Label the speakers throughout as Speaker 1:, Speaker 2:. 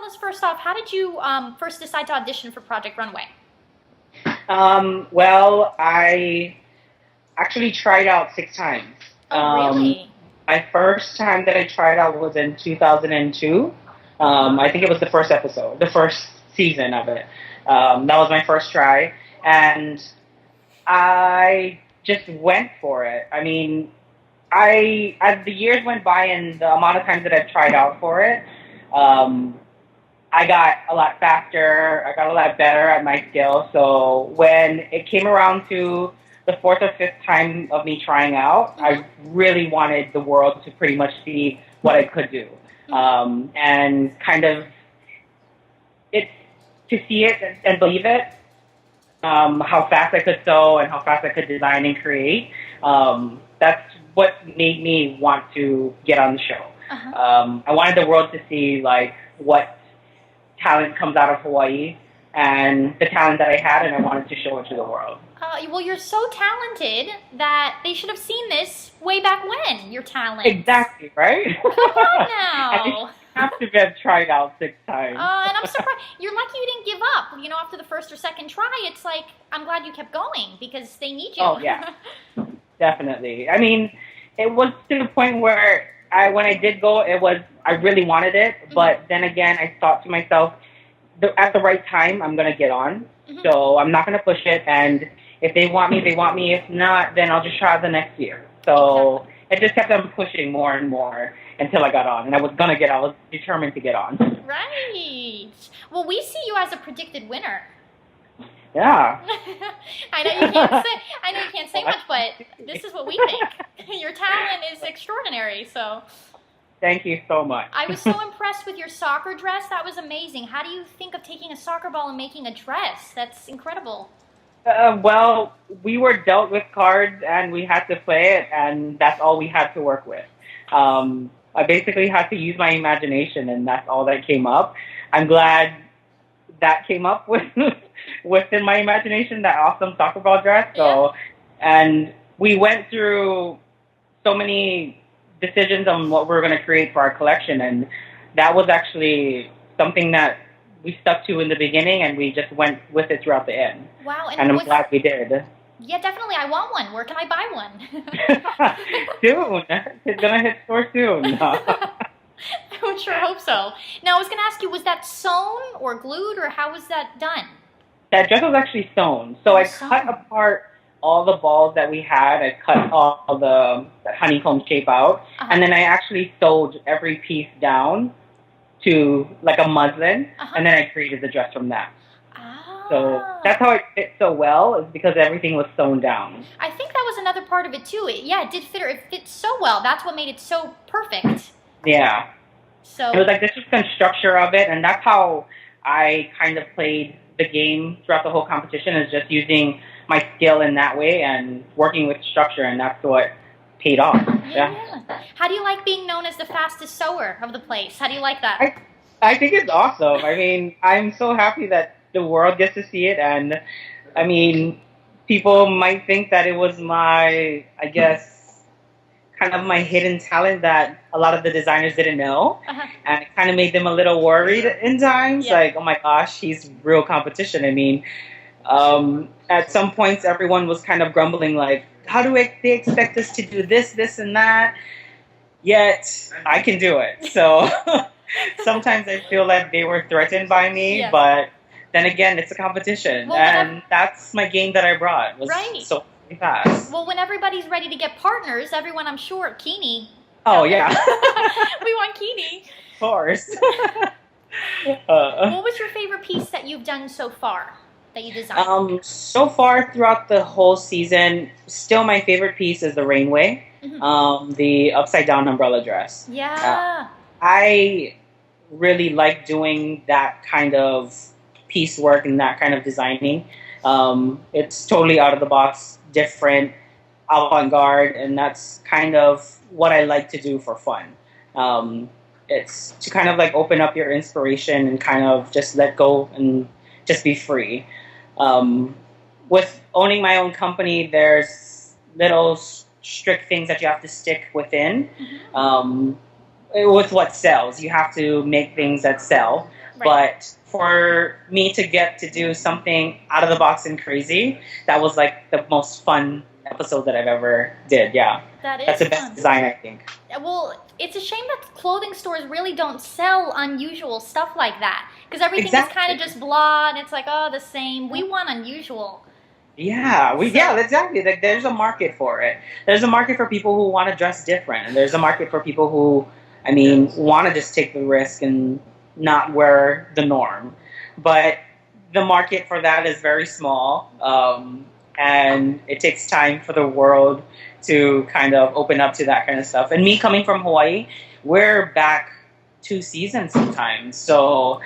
Speaker 1: tell us first off, how did you first decide to audition for Project Runway?
Speaker 2: Well, I actually tried out 6 times.
Speaker 1: Oh, really?
Speaker 2: My first time that I tried out was in 2002. I think it was the first episode, the first season of it. That was my first try, and I just went for it. I mean, as the years went by and the amount of times that I've tried out for it, um, I got a lot faster. I got a lot better at my skill. So when it came around to the fourth or fifth time of me trying out, I really wanted the world to pretty much see what I could do, and kind of it to see it and believe it. How fast I could sew and how fast I could design and create. That's what made me want to get on the show. I wanted the world to see like what talent comes out of Hawaii and the talent that I had, and I wanted to show it to the world.
Speaker 1: Well, you're so talented that they should have seen this way back when, your talent.
Speaker 2: Exactly, right?
Speaker 1: Come on now.
Speaker 2: I have to have tried out 6 times.
Speaker 1: And I'm surprised. You're lucky you didn't give up. You know, after the first or second try, it's like, I'm glad you kept going because they need you.
Speaker 2: Oh, yeah. Definitely. I mean, it was to the point where when I did go, I really wanted it. But then again, I thought to myself, at the right time, I'm going to get on. So I'm not going to push it. And if they want me, they want me. If not, then I'll just try the next year. So it just kept on pushing more and more until I got on. And I was determined to get on.
Speaker 1: Right. Well, we see you as a predicted winner.
Speaker 2: Yeah.
Speaker 1: I know you can't say much, but this is what we think. Your talent is extraordinary, so.
Speaker 2: Thank you so much.
Speaker 1: I was so impressed with your soccer dress. That was amazing. How do you think of taking a soccer ball and making a dress? That's incredible.
Speaker 2: Well, we were dealt with cards and we had to play it, and that's all we had to work with. I basically had to use my imagination, and that's all that came up. I'm glad that came up within my imagination, that awesome soccer ball dress. So, and we went through so many decisions on what we were going to create for our collection, and that was actually something that we stuck to in the beginning, and we just went with it throughout the end.
Speaker 1: Wow.
Speaker 2: And I'm glad we did.
Speaker 1: Yeah, definitely. I want one. Where can I buy one?
Speaker 2: Soon. It's going to hit store soon.
Speaker 1: I would sure hope so. Now, I was going to ask you, was that sewn or glued, or how was that done?
Speaker 2: That dress was actually sewn. So I cut apart all the balls that we had. I cut all the honeycomb shape out. And then I actually sewed every piece down to like a muslin. And then I created the dress from that. So that's how it fit so well, is because everything was sewn down.
Speaker 1: I think that was another part of it too. It did fit. It fit so well. That's what made it so perfect.
Speaker 2: Yeah.
Speaker 1: So
Speaker 2: it was like this just structure of it, and that's how I kind of played the game throughout the whole competition, is just using my skill in that way and working with structure, and that's what paid off. Yeah.
Speaker 1: How do you like being known as the fastest sewer of the place? How do you like that?
Speaker 2: I think it's awesome. I mean, I'm so happy that the world gets to see it, and I mean, people might think that it was my, I guess, kind of my hidden talent that a lot of the designers didn't know, and it kind of made them a little worried in times, like, oh my gosh, he's real competition. I mean, at some points, everyone was kind of grumbling, like, how do they expect us to do this, this, and that? Yet, I can do it. So sometimes I feel like they were threatened by me, but then again, it's a competition, and that's my game that I brought. Was so fast.
Speaker 1: Well, when everybody's ready to get partners, everyone, I'm sure, Kini.
Speaker 2: Oh, yeah.
Speaker 1: We want Kini.
Speaker 2: Of course.
Speaker 1: What was your favorite piece that you've done so far, that you designed?
Speaker 2: So far throughout the whole season, still my favorite piece is the Rainway, the upside-down umbrella dress.
Speaker 1: Yeah.
Speaker 2: I really like doing that kind of piecework and that kind of designing. It's totally out of the box, different, avant-garde, and that's kind of what I like to do for fun. It's to kind of like open up your inspiration and kind of just let go and just be free. With owning my own company, there's little strict things that you have to stick within. With what sells, you have to make things that sell.
Speaker 1: Right.
Speaker 2: But for me to get to do something out of the box and crazy, that was like the most fun episode that I've ever did. Yeah. That's the best design, I think.
Speaker 1: Well, it's a shame that clothing stores really don't sell unusual stuff like that. Because everything is kind of just blah, and it's like, oh, the same. We want unusual.
Speaker 2: Yeah, exactly. Like, there's a market for it. There's a market for people who want to dress different. And there's a market for people who, want to just take the risk and not wear the norm. But the market for that is very small. And it takes time for the world to kind of open up to that kind of stuff. And me coming from Hawaii, we're back 2 seasons sometimes. So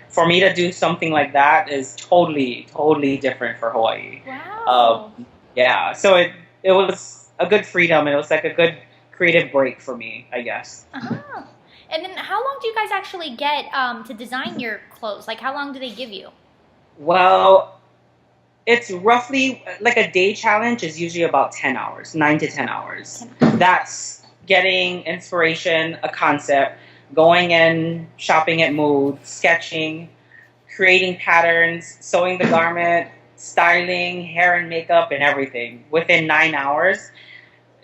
Speaker 2: for me to do something like that is totally, totally different for Hawaii.
Speaker 1: Wow.
Speaker 2: Yeah. So it was a good freedom. It was like a good creative break for me, I guess.
Speaker 1: Uh-huh. And then how long do you guys actually get to design your clothes? Like, how long do they give you?
Speaker 2: Well, it's roughly like a day challenge is usually about 10 hours, 9 to 10 hours. That's getting inspiration, a concept, going in, shopping at Mood, sketching, creating patterns, sewing the garment, styling, hair and makeup, and everything within 9 hours.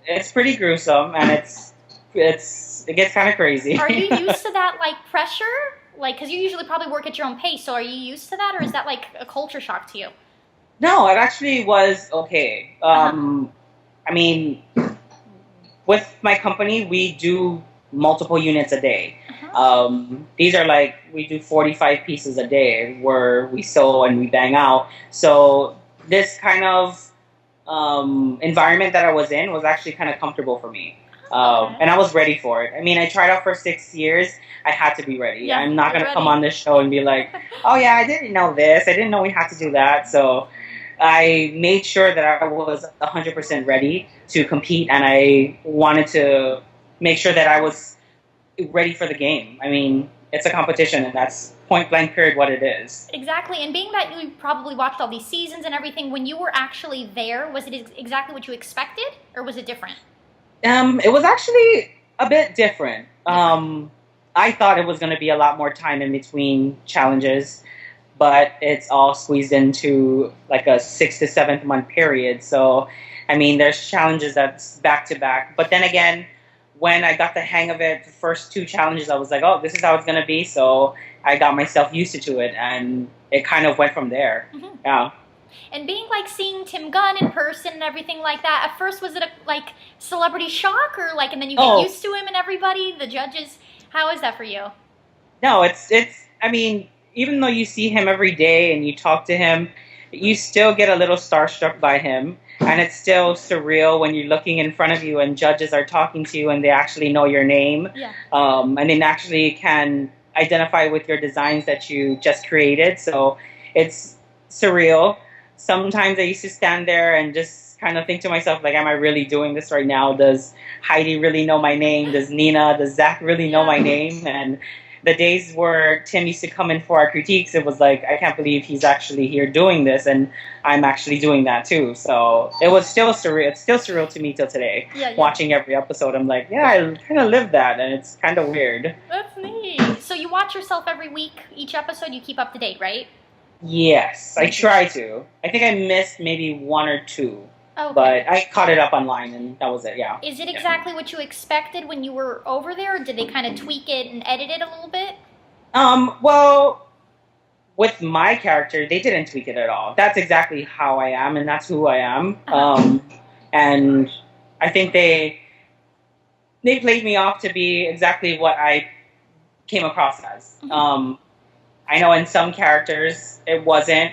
Speaker 2: It's pretty gruesome, and it gets kind of crazy.
Speaker 1: Are you used to that, like, pressure? Like, because you usually probably work at your own pace, so are you used to that, or is that, like, a culture shock to you?
Speaker 2: No, it actually was okay. With my company, we do multiple units a day. These are like, we do 45 pieces a day where we sew and we bang out. So this kind of environment that I was in was actually kind of comfortable for me. And I was ready for it. I tried out for 6 years. I had to be ready.
Speaker 1: Yeah,
Speaker 2: I'm not going to come on this show and be like, oh yeah, I didn't know this. I didn't know we had to do that. So I made sure that I was 100% ready to compete, and I wanted to make sure that I was ready for the game. It's a competition, and that's point blank period what it is.
Speaker 1: Exactly, and being that you probably watched all these seasons and everything, when you were actually there, was it exactly what you expected, or was it different?
Speaker 2: It was actually a bit different. I thought it was going to be a lot more time in between challenges, but it's all squeezed into like a 6 to 7 month period. So, there's challenges that's back to back. But then again, when I got the hang of it, the first 2 challenges, I was like, oh, this is how it's going to be. So I got myself used to it, and it kind of went from there. Mm-hmm. Yeah.
Speaker 1: And seeing Tim Gunn in person and everything like that, at first was it a celebrity shock, or and then you get used to him and everybody, the judges? How is that for you?
Speaker 2: No, it's even though you see him every day and you talk to him, you still get a little starstruck by him. And it's still surreal when you're looking in front of you and judges are talking to you and they actually know your name.
Speaker 1: Yeah.
Speaker 2: And they actually can identify with your designs that you just created. So it's surreal. Sometimes I used to stand there and just kind of think to myself, am I really doing this right now? Does Heidi really know my name? Does Zach really know my name? And the days where Tim used to come in for our critiques, it was like, I can't believe he's actually here doing this, and I'm actually doing that too. So it was still surreal. It's still surreal to me till today. Yeah. Watching every episode, I'm like, yeah, I kind of live that, and it's kind of weird.
Speaker 1: That's neat. So you watch yourself every week, each episode, you keep up to date, right?
Speaker 2: Yes, I try to. I think I missed maybe 1 or 2. Okay. But I caught it up online, and that was it, yeah.
Speaker 1: Is it exactly what you expected when you were over there, or did they kind of tweak it and edit it a little bit?
Speaker 2: Well, with my character, they didn't tweak it at all. That's exactly how I am, and that's who I am. And I think they played me off to be exactly what I came across as. Mm-hmm. I know in some characters, it wasn't.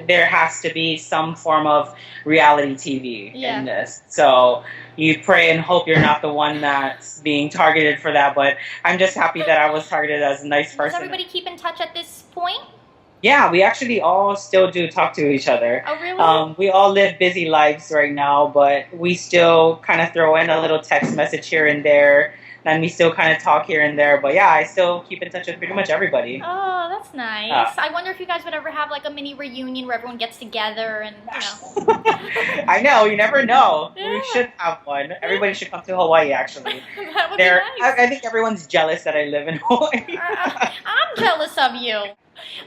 Speaker 2: There has to be some form of reality TV in this. So you pray and hope you're not the one that's being targeted for that. But I'm just happy that I was targeted as a nice person.
Speaker 1: Does everybody keep in touch at this point?
Speaker 2: Yeah, we actually all still do talk to each other.
Speaker 1: Oh, really?
Speaker 2: We all live busy lives right now, but we still kind of throw in a little text message here and there. And we still kind of talk here and there. But yeah, I still keep in touch with pretty much everybody.
Speaker 1: Oh, that's nice. I wonder if you guys would ever have like a mini reunion where everyone gets together and,
Speaker 2: I know, you never know.
Speaker 1: Yeah.
Speaker 2: We should have one. Everybody should come to Hawaii, actually.
Speaker 1: That would be nice.
Speaker 2: I think everyone's jealous that I live in Hawaii.
Speaker 1: I'm jealous of you.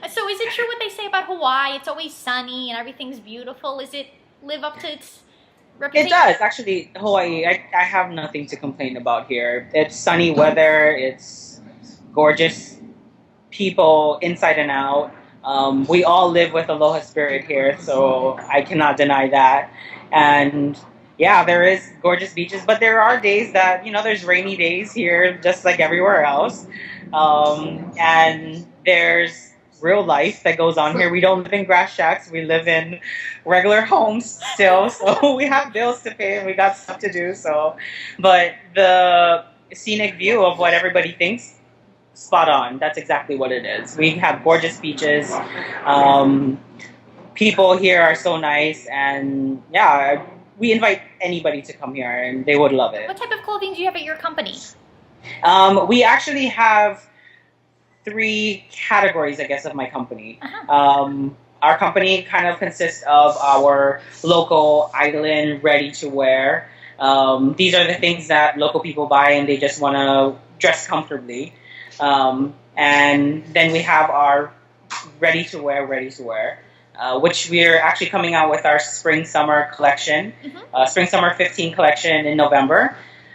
Speaker 1: So is it true what they say about Hawaii? It's always sunny and everything's beautiful. Is it live up to its reputation?
Speaker 2: It does, actually. Hawaii, I have nothing to complain about here. It's sunny weather. It's gorgeous people inside and out. We all live with aloha spirit here, so I cannot deny that. And yeah, there is gorgeous beaches, but there are days that, there's rainy days here, just like everywhere else. And there's real life that goes on here. We don't live in grass shacks. We live in regular homes still, so we have bills to pay and we got stuff to do. But the scenic view of what everybody thinks, spot on. That's exactly what it is. We have gorgeous beaches. People here are so nice, and yeah, we invite anybody to come here, and they would love it.
Speaker 1: What type of clothing do you have at your company?
Speaker 2: We actually have 3 categories, I guess, of my company. Our company kind of consists of our local island ready-to-wear. These are the things that local people buy, and they just want to dress comfortably. And then we have our ready-to-wear, which we're actually coming out with our spring-summer collection, spring-summer 15 collection in November.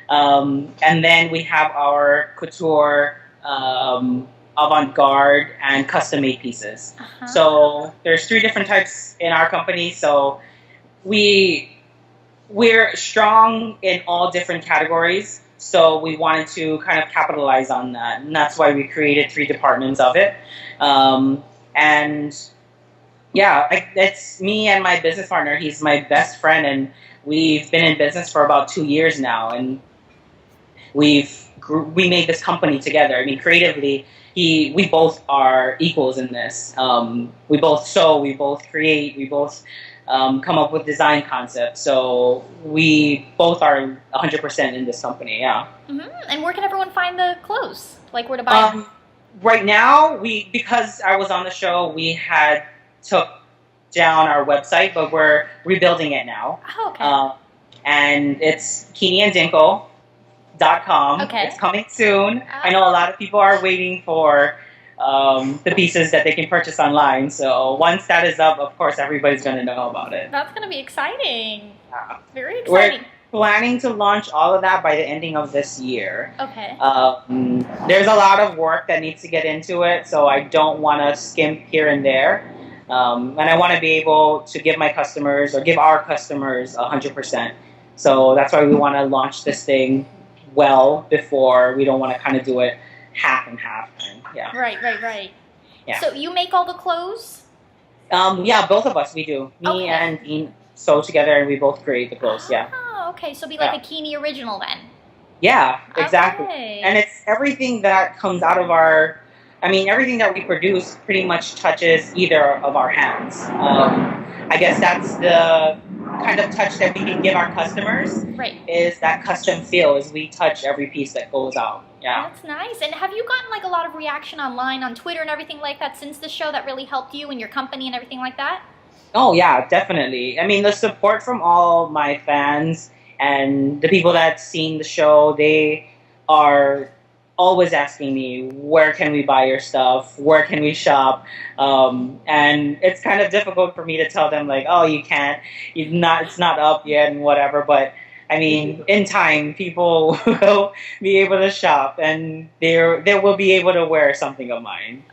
Speaker 2: And then we have our couture, avant-garde, and custom-made pieces. So there's 3 different types in our company. So we're strong in all different categories. So we wanted to kind of capitalize on that, and that's why we created 3 departments of it. And yeah, it's me and my business partner. He's my best friend, and we've been in business for about 2 years now, and we made this company together. I mean, creatively, we both are equals in this. We both sew, we both create, we both come up with design concepts. So we both are 100% in this company, yeah.
Speaker 1: And where can everyone find the clothes? Like where to buy them?
Speaker 2: Right now, because I was on the show, we had took down our website, but we're rebuilding it now.
Speaker 1: Oh, okay.
Speaker 2: And it's kiniandinko.com.
Speaker 1: Okay.
Speaker 2: It's coming soon. I know a lot of people are waiting for the pieces that they can purchase online. So once that is up, of course, everybody's going to know about it.
Speaker 1: That's going to be exciting. Very exciting.
Speaker 2: We're planning to launch all of that by the ending of this year.
Speaker 1: Okay.
Speaker 2: There's a lot of work that needs to get into it, so I don't want to skimp here and there. And I want to be able to give my customers, or give our customers, 100%. So that's why we want to launch this thing well before. We don't want to kind of do it half and half. Yeah.
Speaker 1: Right.
Speaker 2: Yeah.
Speaker 1: So you make all the clothes?
Speaker 2: Yeah, both of us, we do. Me and Dean sew together, and we both create the clothes, yeah.
Speaker 1: Oh, okay. So be like a Kini original then?
Speaker 2: Yeah, exactly.
Speaker 1: Okay.
Speaker 2: And it's everything that comes out of everything that we produce pretty much touches either of our hands. I guess that's the kind of touch that we can give our customers.
Speaker 1: Right.
Speaker 2: Is that custom feel, is we touch every piece that goes out. Yeah.
Speaker 1: That's nice. And have you gotten like a lot of reaction online on Twitter and everything like that since the show that really helped you and your company and everything like that?
Speaker 2: Oh yeah, definitely. I mean, the support from all my fans and the people that's seen the show, they are always asking me, where can we buy your stuff? Where can we shop? And it's kind of difficult for me to tell them like, oh, you can't, it's not up yet and whatever. But I mean, in time, people will be able to shop, and they will be able to wear something of mine.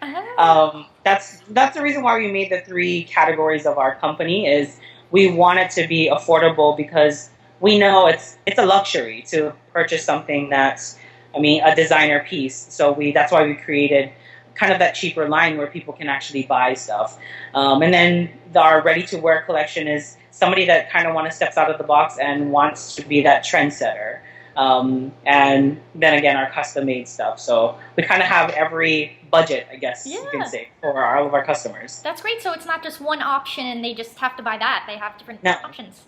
Speaker 2: That's the reason why we made the 3 categories of our company. Is we want it to be affordable, because we know it's a luxury to purchase something that's, a designer piece. So that's why we created kind of that cheaper line where people can actually buy stuff. And then our ready-to-wear collection is somebody that kind of steps out of the box and wants to be that trendsetter. And then again, our custom-made stuff. So we kind of have every budget, I guess you can say, for all of our customers.
Speaker 1: That's great. So it's not just one option and they just have to buy that. They have different options.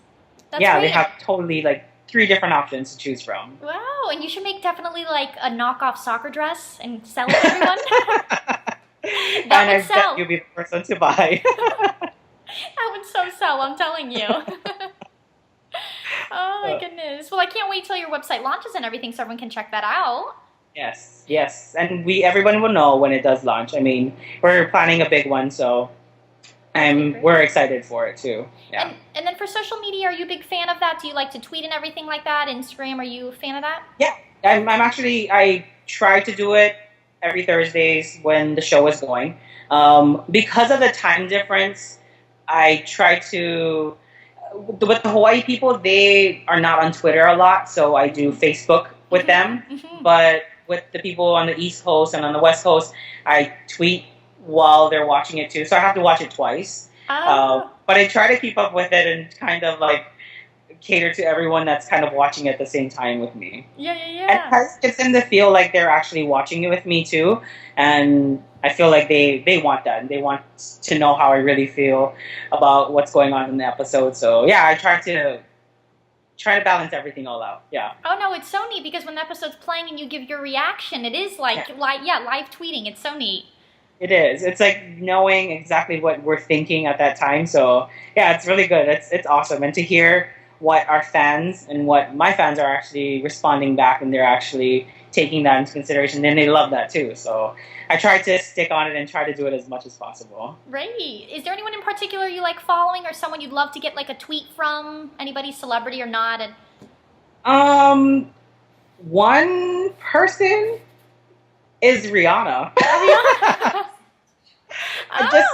Speaker 1: That's
Speaker 2: great.
Speaker 1: They
Speaker 2: have totally 3 different options to choose from.
Speaker 1: Wow, and you should make definitely a knockoff soccer dress and sell it to everyone.
Speaker 2: And
Speaker 1: That
Speaker 2: I
Speaker 1: would sell.
Speaker 2: bet you'll be the person to buy.
Speaker 1: That would so sell, I'm telling you. Oh my goodness. Well, I can't wait till your website launches and everything so everyone can check that out.
Speaker 2: Yes. And everyone will know when it does launch. I mean, we're planning a big one, so we're excited for it too. Yeah.
Speaker 1: And then for social media, are you a big fan of that? Do you like to tweet and everything like that? Instagram, are you a fan of that?
Speaker 2: Yeah. I'm actually, I try to do it every Thursdays when the show is going. Because of the time difference, I try to, with the Hawaii people, they are not on Twitter a lot, so I do Facebook with them. But with the people on the East Coast and on the West Coast, I tweet while they're watching it too, so I have to watch it twice. But I try to keep up with it and kind of like cater to everyone that's kind of watching at the same time with me.
Speaker 1: Yeah.
Speaker 2: And it gets them to feel like they're actually watching it with me too, and I feel like they want that, and they want to know how I really feel about what's going on in the episode. So yeah, I try to balance everything all out. Yeah.
Speaker 1: Oh no, it's so neat because when the episode's playing and you give your reaction, it is like live tweeting. It's so neat.
Speaker 2: It is. It's like knowing exactly what we're thinking at that time. So yeah, it's really good. It's awesome, and to hear what our fans and what my fans are actually responding back, and they're actually taking that into consideration, and they love that too. So I try to stick on it and try to do it as much as possible.
Speaker 1: Right. Is there anyone in particular you like following, or someone you'd love to get like a tweet from? Anybody, celebrity or not? And
Speaker 2: one person is Rihanna.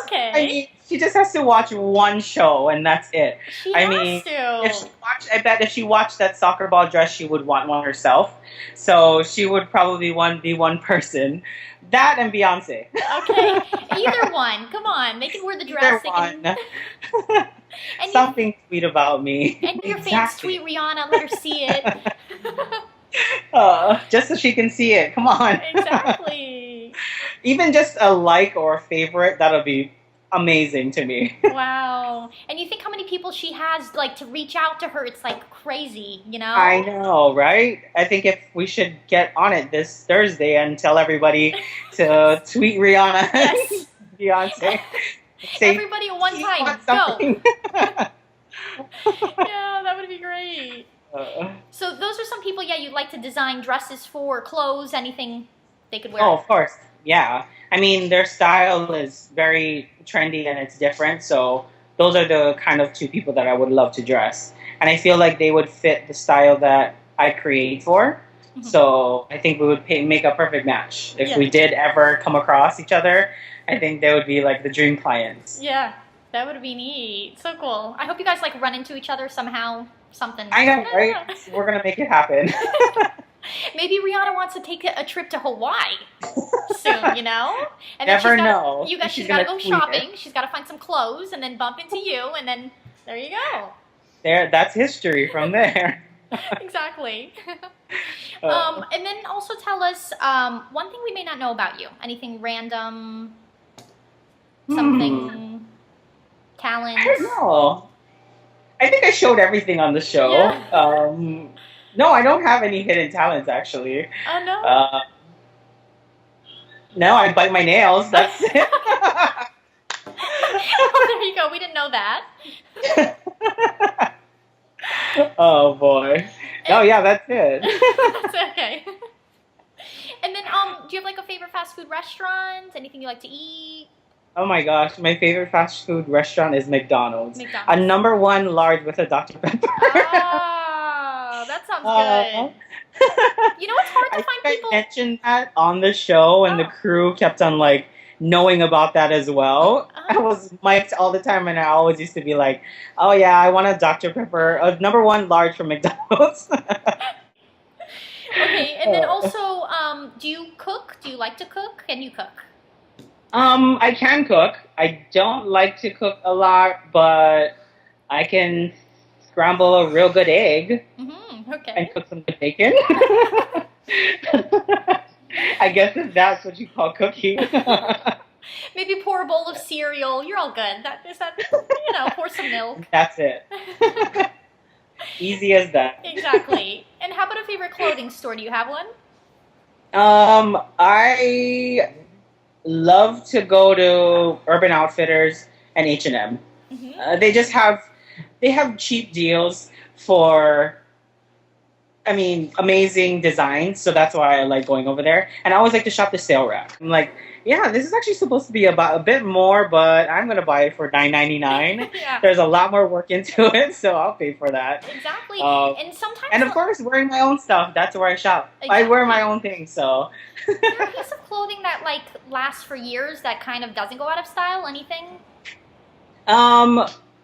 Speaker 1: Okay.
Speaker 2: I mean, she just has to watch one show, and that's it.
Speaker 1: She has to.
Speaker 2: I bet if she watched that soccer ball dress, she would want one herself. So she would probably be one person. That and Beyonce.
Speaker 1: Okay, either one. Come on, they can wear the dress.
Speaker 2: Either one. And something sweet about me.
Speaker 1: And your fans tweet Rihanna, let her see it.
Speaker 2: Just so she can see it. Come on.
Speaker 1: Exactly.
Speaker 2: Even just a like or a favorite, that'll be amazing to me.
Speaker 1: Wow. And you think how many people she has like to reach out to her, it's like crazy, you know?
Speaker 2: I know, right? I think if we should get on it this Thursday and tell everybody to tweet Rihanna and Beyonce. Say,
Speaker 1: everybody at one time, go. Yeah, that would be great. So those are some people, you'd like to design dresses for, clothes, anything they could wear.
Speaker 2: Oh, of course. Yeah. I mean, their style is very trendy and it's different. So those are the kind of two people that I would love to dress. And I feel like they would fit the style that I create for. Mm-hmm. So I think we would make a perfect match. If we did ever come across each other, I think they would be like the dream clients.
Speaker 1: Yeah, that would be neat. So cool. I hope you guys like run into each other somehow. Something.
Speaker 2: I know, right? We're going to make it happen.
Speaker 1: Maybe Rihanna wants to take a trip to Hawaii soon, you know? And
Speaker 2: never know.
Speaker 1: She's got to go shopping. She's got to find some clothes and then bump into you, and then there you go.
Speaker 2: That's history from there.
Speaker 1: Exactly. And then also tell us one thing we may not know about you. Anything random, something, talent.
Speaker 2: I don't know. I think I showed everything on the show. Yeah. No, I don't have any hidden talents, actually.
Speaker 1: Oh, no?
Speaker 2: No, I bite my nails. That's it.
Speaker 1: Oh, there you go. We didn't know that.
Speaker 2: Oh, boy. No, yeah, that's it.
Speaker 1: That's okay. And then, do you have, like, a favorite fast food restaurant? Anything you like to eat?
Speaker 2: Oh, my gosh. My favorite fast food restaurant is McDonald's. A number one large with a Dr. Pepper.
Speaker 1: Oh, that sounds good. You know, it's hard to find people.
Speaker 2: I mentioned that on the show, and the crew kept on, like, knowing about that as well. I was mic'd all the time, and I always used to be like, oh, yeah, I want a Dr. Pepper, a number one large from McDonald's.
Speaker 1: Okay, and then also, do you cook? Do you like to cook? Can you cook?
Speaker 2: I can cook. I don't like to cook a lot, but I can scramble a real good egg.
Speaker 1: Mm-hmm, okay.
Speaker 2: And cook some good bacon. I guess if that's what you call cooking.
Speaker 1: Maybe pour a bowl of cereal. You're all good. Pour some milk.
Speaker 2: That's it. Easy as that.
Speaker 1: Exactly. And how about a favorite clothing store? Do you have one?
Speaker 2: love to go to Urban Outfitters and H&M. They have cheap deals for, I mean, amazing designs, so that's why I like going over there. And I always like to shop the sale rack. I'm like, yeah, this is actually supposed to be about a bit more, but I'm gonna buy it for $9.99.
Speaker 1: Yeah.
Speaker 2: There's a lot more work into it, so I'll pay for that.
Speaker 1: Exactly. And sometimes,
Speaker 2: and of course, wearing my own stuff. That's where I shop.
Speaker 1: Exactly.
Speaker 2: I wear my own things, so.
Speaker 1: Is there a piece of clothing that like lasts for years that kind of doesn't go out of style? Anything?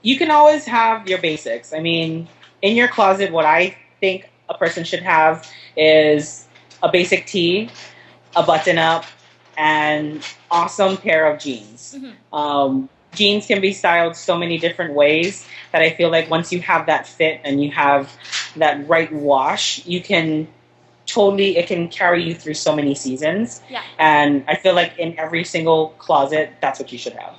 Speaker 2: You can always have your basics. I mean, in your closet, what I think a person should have is a basic tee, a button-up, and awesome pair of jeans. Jeans can be styled so many different ways that I feel like once you have that fit and you have that right wash, you can it can carry you through so many seasons.
Speaker 1: Yeah.
Speaker 2: And I feel like in every single closet, that's what you should have.